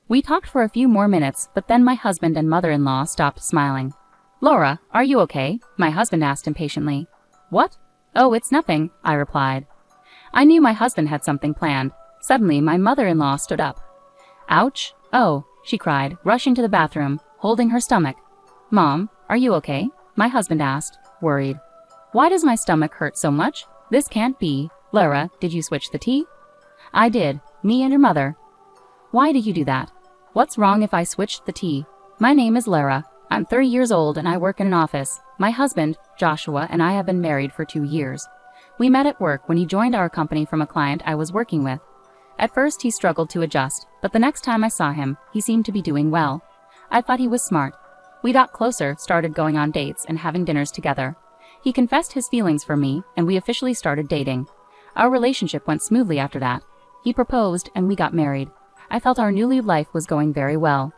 We talked for a few more minutes, but then my husband and mother-in-law stopped smiling. "Laura, are you okay?" my husband asked impatiently. "What? Oh, it's nothing," I replied. I knew my husband had something planned. Suddenly, my mother-in-law stood up. "Ouch! Oh," she cried, rushing to the bathroom, holding her stomach. "Mom, are you okay?" my husband asked, worried. "Why does my stomach hurt so much? This can't be. Laura, did you switch the tea?" "I did. Me and your mother." "Why did you do that? What's wrong if I switched the tea? My name is Lara. I'm 30 years old and I work in an office. My husband, Joshua, and I have been married for 2 years. We met at work when he joined our company from a client I was working with. At first he struggled to adjust, but the next time I saw him, he seemed to be doing well. I thought he was smart. We got closer, started going on dates and having dinners together. He confessed his feelings for me, and we officially started dating. Our relationship went smoothly after that. He proposed and we got married. I felt our new life was going very well.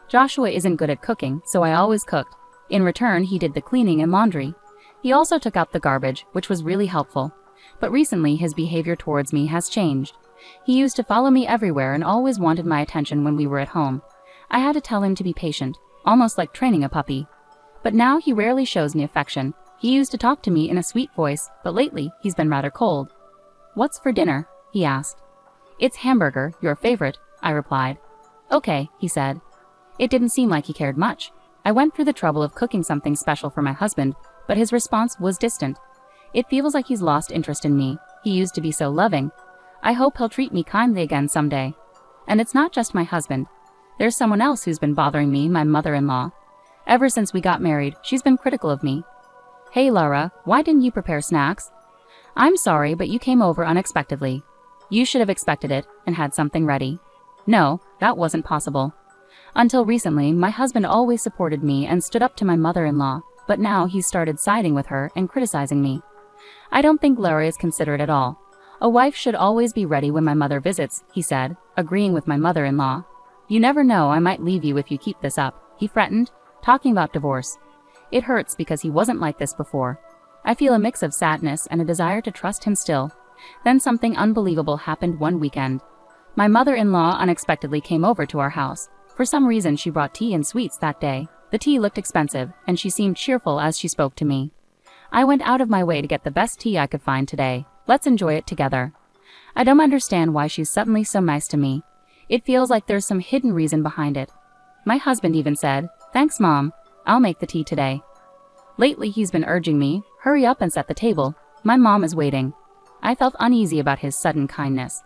Joshua isn't good at cooking, so I always cooked. In return, he did the cleaning and laundry. He also took out the garbage, which was really helpful. But recently, his behavior towards me has changed. He used to follow me everywhere and always wanted my attention when we were at home. I had to tell him to be patient, almost like training a puppy. But now he rarely shows me affection. He used to talk to me in a sweet voice, but lately he's been rather cold. "What's for dinner?" he asked. "It's hamburger, your favorite," I replied. "Okay," he said. It didn't seem like he cared much. I went through the trouble of cooking something special for my husband, but his response was distant. It feels like he's lost interest in me. He used to be so loving. I hope he'll treat me kindly again someday. And it's not just my husband. There's someone else who's been bothering me, my mother-in-law. Ever since we got married, she's been critical of me. "Hey Laura, why didn't you prepare snacks?" "I'm sorry, but you came over unexpectedly. You should have expected it and had something ready." No, that wasn't possible. Until recently, my husband always supported me and stood up to my mother-in-law, but now he's started siding with her and criticizing me. I don't think Larry is considerate at all. "A wife should always be ready when my mother visits," he said, agreeing with my mother-in-law. "You never know, I might leave you if you keep this up," he threatened, talking about divorce. It hurts because he wasn't like this before. I feel a mix of sadness and a desire to trust him still. Then something unbelievable happened one weekend. My mother-in-law unexpectedly came over to our house. For some reason, she brought tea and sweets that day. The tea looked expensive, and she seemed cheerful as she spoke to me. "I went out of my way to get the best tea I could find today. Let's enjoy it together." I don't understand why she's suddenly so nice to me. It feels like there's some hidden reason behind it. My husband even said, "Thanks, Mom. I'll make the tea today." Lately, he's been urging me, "Hurry up and set the table. My mom is waiting." I felt uneasy about his sudden kindness.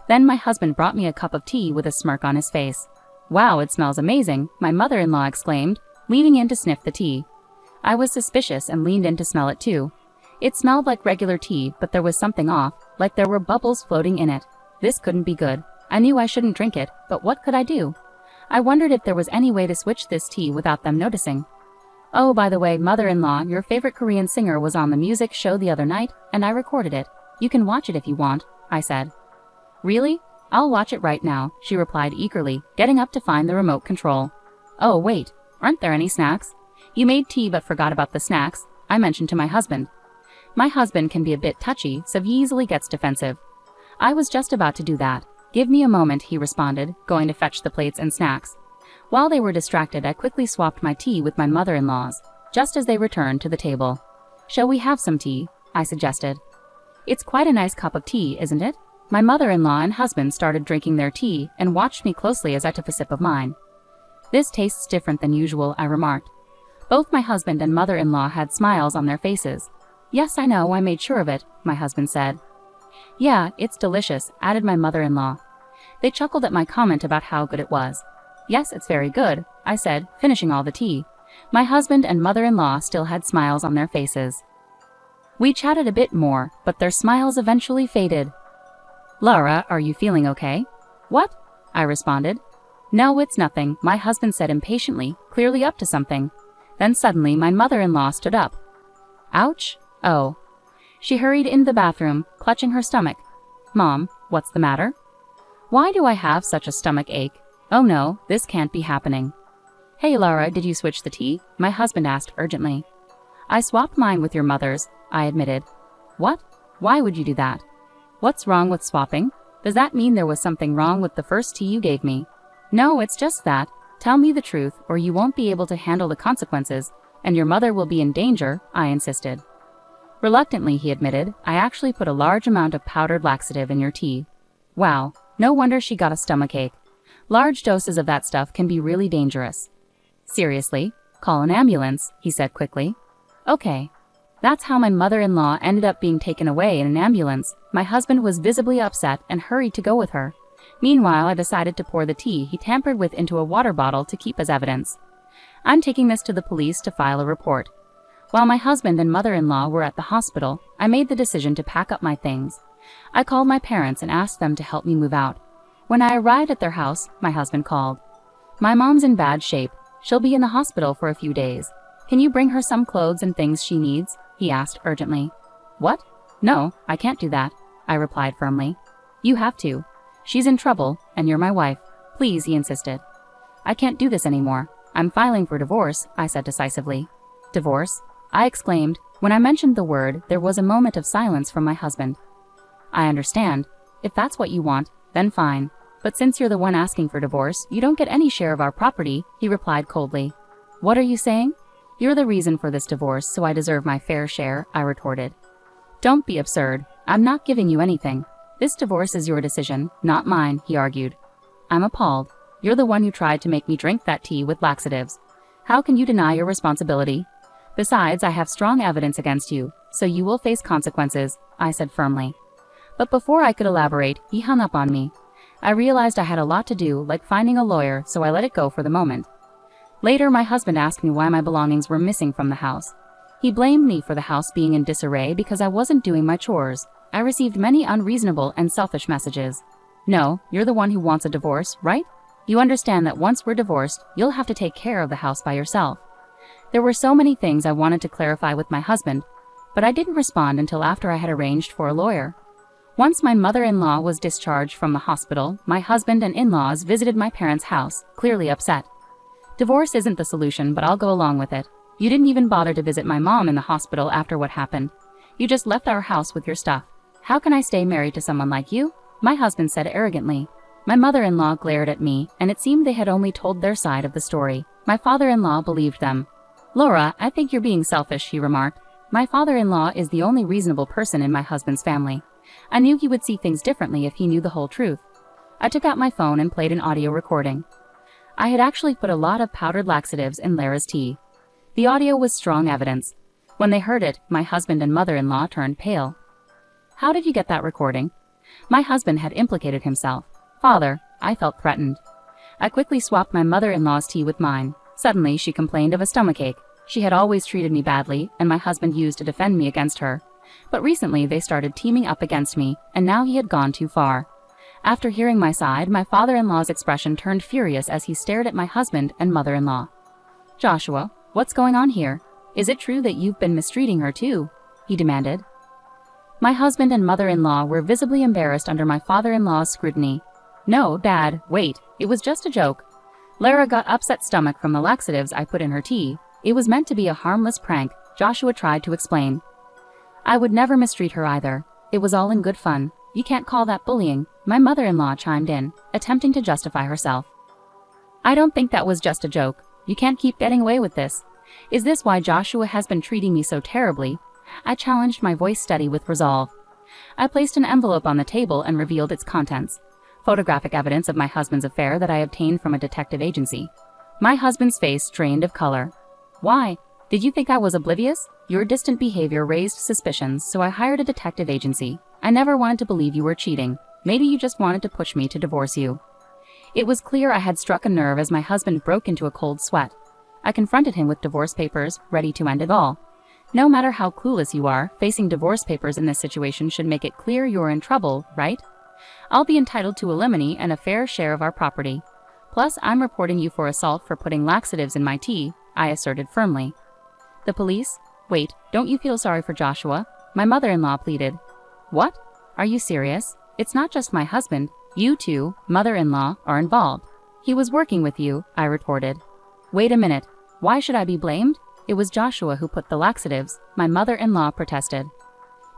Then my husband brought me a cup of tea with a smirk on his face. "Wow, it smells amazing," my mother-in-law exclaimed, leaning in to sniff the tea. I was suspicious and leaned in to smell it too. It smelled like regular tea, but there was something off, like there were bubbles floating in it. This couldn't be good. I knew I shouldn't drink it, but what could I do? I wondered if there was any way to switch this tea without them noticing. "Oh, by the way, mother-in-law, your favorite Korean singer was on the music show the other night, and I recorded it. You can watch it if you want," I said. "Really? I'll watch it right now," she replied eagerly, getting up to find the remote control. "Oh, wait, aren't there any snacks? You made tea but forgot about the snacks," I mentioned to my husband. My husband can be a bit touchy, so he easily gets defensive. I was just about to do that. "Give me a moment," he responded, going to fetch the plates and snacks. While they were distracted, I quickly swapped my tea with my mother-in-law's, just as they returned to the table. "Shall we have some tea?" I suggested. "It's quite a nice cup of tea, isn't it?" My mother-in-law and husband started drinking their tea and watched me closely as I took a sip of mine. "This tastes different than usual," I remarked. Both my husband and mother-in-law had smiles on their faces. "Yes, I know, I made sure of it," my husband said. "Yeah, it's delicious," added my mother-in-law. They chuckled at my comment about how good it was. "Yes, it's very good," I said, finishing all the tea. My husband and mother-in-law still had smiles on their faces. We chatted a bit more, but their smiles eventually faded. "Laura, are you feeling okay?" "What?" I responded. "No, it's nothing," my husband said impatiently, clearly up to something. Then suddenly my mother-in-law stood up. "Ouch! Oh." She hurried into the bathroom, clutching her stomach. "Mom, what's the matter?" "Why do I have such a stomach ache? Oh no, this can't be happening." "Hey Laura, did you switch the tea?" my husband asked urgently. "I swapped mine with your mother's," I admitted. "What? Why would you do that? What's wrong with swapping? Does that mean there was something wrong with the first tea you gave me?" No, it's just that. Tell me the truth, or you won't be able to handle the consequences, and your mother will be in danger, I insisted. Reluctantly, he admitted, I actually put a large amount of powdered laxative in your tea. Wow, no wonder she got a stomachache. Large doses of that stuff can be really dangerous. Seriously? Call an ambulance, he said quickly. Okay. That's how my mother-in-law ended up being taken away in an ambulance. My husband was visibly upset and hurried to go with her. Meanwhile, I decided to pour the tea he tampered with into a water bottle to keep as evidence. I'm taking this to the police to file a report. While my husband and mother-in-law were at the hospital, I made the decision to pack up my things. I called my parents and asked them to help me move out. When I arrived at their house, my husband called. My mom's in bad shape. She'll be in the hospital for a few days. Can you bring her some clothes and things she needs? He asked urgently. What? No, I can't do that, I replied firmly. You have to. She's in trouble, and you're my wife. Please, he insisted. I can't do this anymore. I'm filing for divorce, I said decisively. Divorce? I exclaimed. When I mentioned the word, there was a moment of silence from my husband. I understand. If that's what you want, then fine. But since you're the one asking for divorce, you don't get any share of our property, he replied coldly. What are you saying? You're the reason for this divorce, so I deserve my fair share, I retorted. Don't be absurd. I'm not giving you anything. This divorce is your decision, not mine, he argued. I'm appalled. You're the one who tried to make me drink that tea with laxatives. How can you deny your responsibility? Besides, I have strong evidence against you, so you will face consequences, I said firmly. But before I could elaborate, he hung up on me. I realized I had a lot to do, like finding a lawyer, so I let it go for the moment. Later, my husband asked me why my belongings were missing from the house. He blamed me for the house being in disarray because I wasn't doing my chores. I received many unreasonable and selfish messages. No, you're the one who wants a divorce, right? You understand that once we're divorced, you'll have to take care of the house by yourself. There were so many things I wanted to clarify with my husband, but I didn't respond until after I had arranged for a lawyer. Once my mother-in-law was discharged from the hospital, my husband and in-laws visited my parents' house, clearly upset. Divorce isn't the solution, but I'll go along with it. You didn't even bother to visit my mom in the hospital after what happened. You just left our house with your stuff. How can I stay married to someone like you? My husband said arrogantly. My mother-in-law glared at me, and it seemed they had only told their side of the story. My father-in-law believed them. Laura, I think you're being selfish, he remarked. My father-in-law is the only reasonable person in my husband's family. I knew he would see things differently if he knew the whole truth. I took out my phone and played an audio recording. I had actually put a lot of powdered laxatives in Lara's tea. The audio was strong evidence. When they heard it, my husband and mother-in-law turned pale. How did you get that recording? My husband had implicated himself. Father, I felt threatened. I quickly swapped my mother-in-law's tea with mine. Suddenly, she complained of a stomachache. She had always treated me badly, and my husband used to defend me against her. But recently, they started teaming up against me, and now he had gone too far. After hearing my side, my father-in-law's expression turned furious as he stared at my husband and mother-in-law. Joshua, what's going on here? Is it true that you've been mistreating her too? He demanded. My husband and mother-in-law were visibly embarrassed under my father-in-law's scrutiny. No, Dad, wait, it was just a joke. Lara got upset stomach from the laxatives I put in her tea. It was meant to be a harmless prank, Joshua tried to explain. I would never mistreat her either. It was all in good fun. You can't call that bullying, my mother-in-law chimed in, attempting to justify herself. I don't think that was just a joke. You can't keep getting away with this. Is this why Joshua has been treating me so terribly? I challenged, my voice steady with resolve. I placed an envelope on the table and revealed its contents. Photographic evidence of my husband's affair that I obtained from a detective agency. My husband's face drained of color. Why? Did you think I was oblivious? Your distant behavior raised suspicions, so I hired a detective agency. I never wanted to believe you were cheating. Maybe you just wanted to push me to divorce you. It was clear I had struck a nerve as my husband broke into a cold sweat. I confronted him with divorce papers, ready to end it all. No matter how clueless you are, facing divorce papers in this situation should make it clear you're in trouble, right? I'll be entitled to alimony and a fair share of our property. Plus, I'm reporting you for assault for putting laxatives in my tea, I asserted firmly. The police? Wait, don't you feel sorry for Joshua? My mother-in-law pleaded. What? Are you serious? It's not just my husband. You too, mother-in-law, are involved. He was working with you, I retorted. Wait a minute. Why should I be blamed? It was Joshua who put the laxatives, my mother-in-law protested.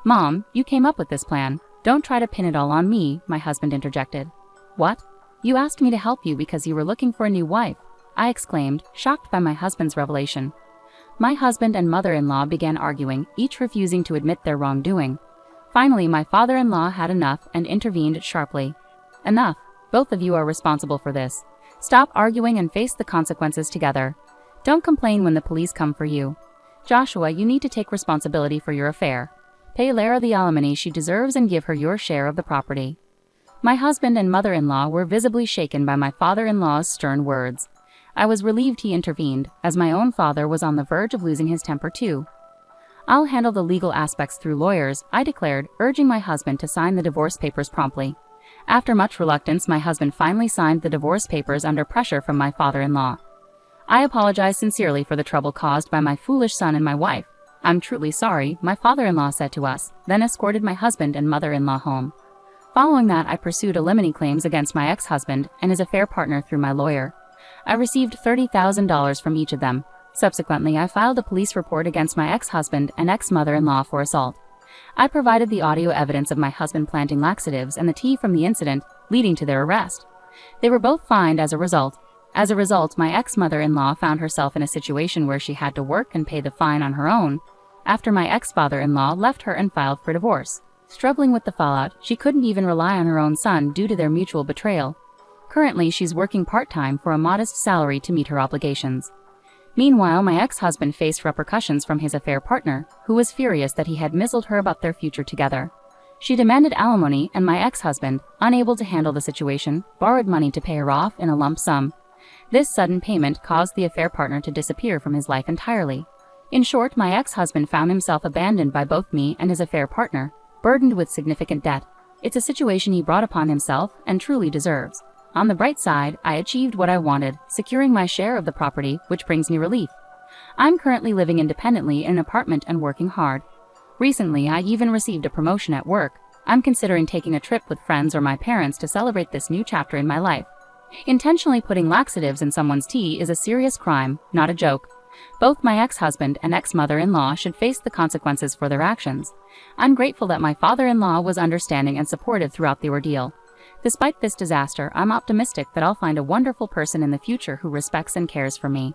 Mom, you came up with this plan. Don't try to pin it all on me, my husband interjected. What? You asked me to help you because you were looking for a new wife, I exclaimed, shocked by my husband's revelation. My husband and mother-in-law began arguing, each refusing to admit their wrongdoing. Finally, my father-in-law had enough and intervened sharply. Enough. Both of you are responsible for this. Stop arguing and face the consequences together. Don't complain when the police come for you. Joshua, you need to take responsibility for your affair. Pay Lara the alimony she deserves and give her your share of the property. My husband and mother-in-law were visibly shaken by my father-in-law's stern words. I was relieved he intervened, as my own father was on the verge of losing his temper too. I'll handle the legal aspects through lawyers, I declared, urging my husband to sign the divorce papers promptly. After much reluctance, my husband finally signed the divorce papers under pressure from my father-in-law. I apologize sincerely for the trouble caused by my foolish son and my wife. I'm truly sorry, my father-in-law said to us, then escorted my husband and mother-in-law home. Following that, I pursued alimony claims against my ex-husband and his affair partner through my lawyer. I received $30,000 from each of them. Subsequently, I filed a police report against my ex-husband and ex-mother-in-law for assault. I provided the audio evidence of my husband planting laxatives and the tea from the incident, leading to their arrest. They were both fined as a result. As a result, my ex-mother-in-law found herself in a situation where she had to work and pay the fine on her own, after my ex-father-in-law left her and filed for divorce. Struggling with the fallout, she couldn't even rely on her own son due to their mutual betrayal. Currently, she's working part-time for a modest salary to meet her obligations. Meanwhile, my ex-husband faced repercussions from his affair partner, who was furious that he had misled her about their future together. She demanded alimony, and my ex-husband, unable to handle the situation, borrowed money to pay her off in a lump sum. This sudden payment caused the affair partner to disappear from his life entirely. In short, my ex-husband found himself abandoned by both me and his affair partner, burdened with significant debt. It's a situation he brought upon himself and truly deserves. On the bright side, I achieved what I wanted, securing my share of the property, which brings me relief. I'm currently living independently in an apartment and working hard. Recently, I even received a promotion at work. I'm considering taking a trip with friends or my parents to celebrate this new chapter in my life. Intentionally putting laxatives in someone's tea is a serious crime, not a joke. Both my ex-husband and ex-mother-in-law should face the consequences for their actions. I'm grateful that my father-in-law was understanding and supportive throughout the ordeal. Despite this disaster, I'm optimistic that I'll find a wonderful person in the future who respects and cares for me.